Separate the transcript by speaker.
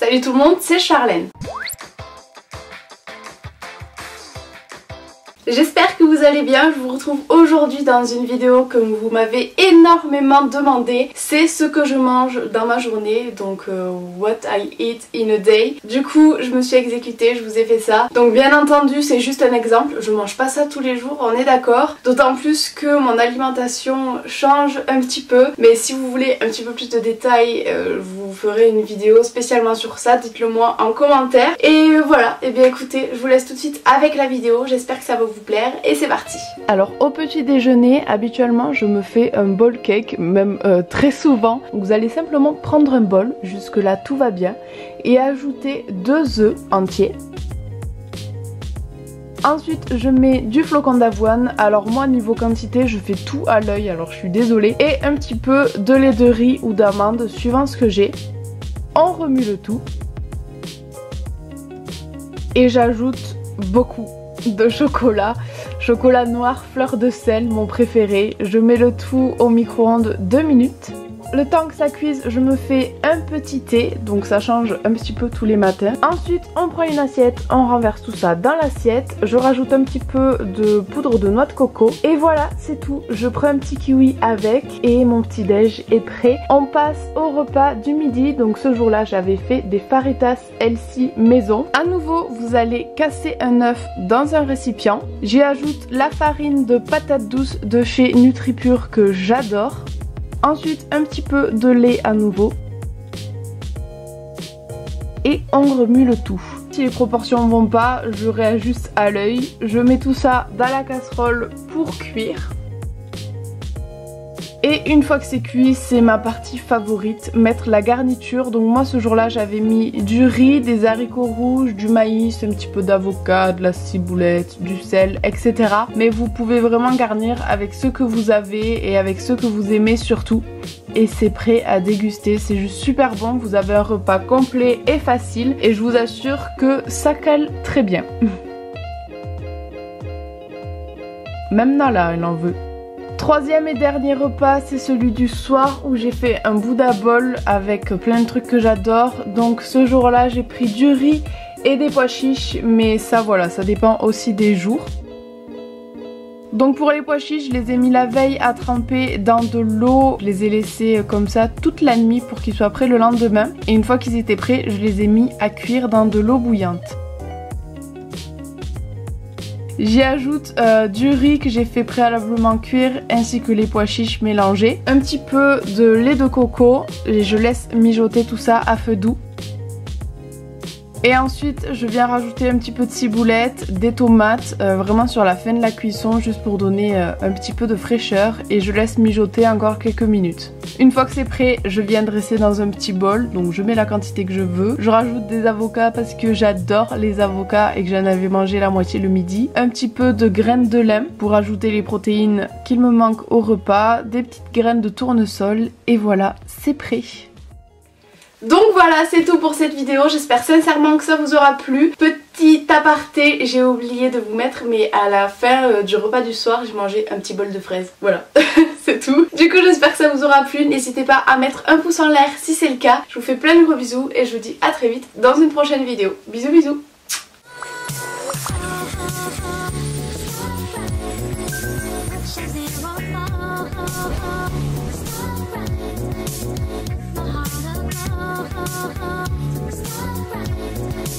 Speaker 1: Salut tout le monde, c'est Charlène. J'espère que vous allez bien, je vous retrouve aujourd'hui dans une vidéo que vous m'avez énormément demandé. C'est ce que je mange dans ma journée, donc what I eat in a day. Du coup, je me suis exécutée, je vous ai fait ça. Donc bien entendu, c'est juste un exemple, je mange pas ça tous les jours, on est d'accord. D'autant plus que mon alimentation change un petit peu. Mais si vous voulez un petit peu plus de détails, je vous ferai une vidéo spécialement sur ça, dites-le moi en commentaire. Et voilà, et bien écoutez, je vous laisse tout de suite avec la vidéo, j'espère que ça va vous plaire et c'est parti. Alors au petit déjeuner, habituellement je me fais un bowl cake, même très souvent. Donc, vous allez simplement prendre un bol, jusque là tout va bien, et ajouter 2 œufs entiers. Ensuite je mets du flocon d'avoine, alors moi niveau quantité je fais tout à l'œil, alors je suis désolée. Et un petit peu de lait de riz ou d'amande suivant ce que j'ai. On remue le tout. Et j'ajoute beaucoup de chocolat noir fleur de sel, mon préféré. Je mets le tout au micro-ondes 2 minutes. Le temps que ça cuise, je me fais un petit thé, donc ça change un petit peu tous les matins. Ensuite, on prend une assiette, on renverse tout ça dans l'assiette. Je rajoute un petit peu de poudre de noix de coco. Et voilà, c'est tout. Je prends un petit kiwi avec et mon petit déj est prêt. On passe au repas du midi. Donc ce jour-là, j'avais fait des fajitas healthy maison. À nouveau, vous allez casser un œuf dans un récipient. J'y ajoute la farine de patates douces de chez NutriPure que j'adore. Ensuite un petit peu de lait à nouveau. Et on remue le tout. Si les proportions vont pas, je réajuste à l'œil. Je mets tout ça dans la casserole pour cuire. Et une fois que c'est cuit, c'est ma partie favorite, mettre la garniture. Donc moi ce jour-là j'avais mis du riz, des haricots rouges, du maïs, un petit peu d'avocat, de la ciboulette, du sel, etc. Mais vous pouvez vraiment garnir avec ce que vous avez et avec ce que vous aimez surtout. Et c'est prêt à déguster, c'est juste super bon, vous avez un repas complet et facile. Et je vous assure que ça cale très bien. Même Nala elle en veut. Troisième et dernier repas, c'est celui du soir où j'ai fait un Bouddha bowl avec plein de trucs que j'adore. Donc ce jour-là, j'ai pris du riz et des pois chiches, mais ça voilà, ça dépend aussi des jours. Donc pour les pois chiches, je les ai mis la veille à tremper dans de l'eau. Je les ai laissés comme ça toute la nuit pour qu'ils soient prêts le lendemain. Et une fois qu'ils étaient prêts, je les ai mis à cuire dans de l'eau bouillante. J'y ajoute du riz que j'ai fait préalablement cuire ainsi que les pois chiches mélangés. Un petit peu de lait de coco et je laisse mijoter tout ça à feu doux. Et ensuite je viens rajouter un petit peu de ciboulette, des tomates, vraiment sur la fin de la cuisson juste pour donner un petit peu de fraîcheur et je laisse mijoter encore quelques minutes. Une fois que c'est prêt, je viens dresser dans un petit bol, donc je mets la quantité que je veux. Je rajoute des avocats parce que j'adore les avocats et que j'en avais mangé la moitié le midi. Un petit peu de graines de lin pour ajouter les protéines qu'il me manque au repas, des petites graines de tournesol et voilà, c'est prêt. Donc voilà, c'est tout pour cette vidéo, j'espère sincèrement que ça vous aura plu. Petit aparté, j'ai oublié de vous mettre, mais à la fin du repas du soir, j'ai mangé un petit bol de fraises. Voilà, c'est tout. Du coup, j'espère que ça vous aura plu, n'hésitez pas à mettre un pouce en l'air si c'est le cas. Je vous fais plein de gros bisous et je vous dis à très vite dans une prochaine vidéo. Bisous bisous.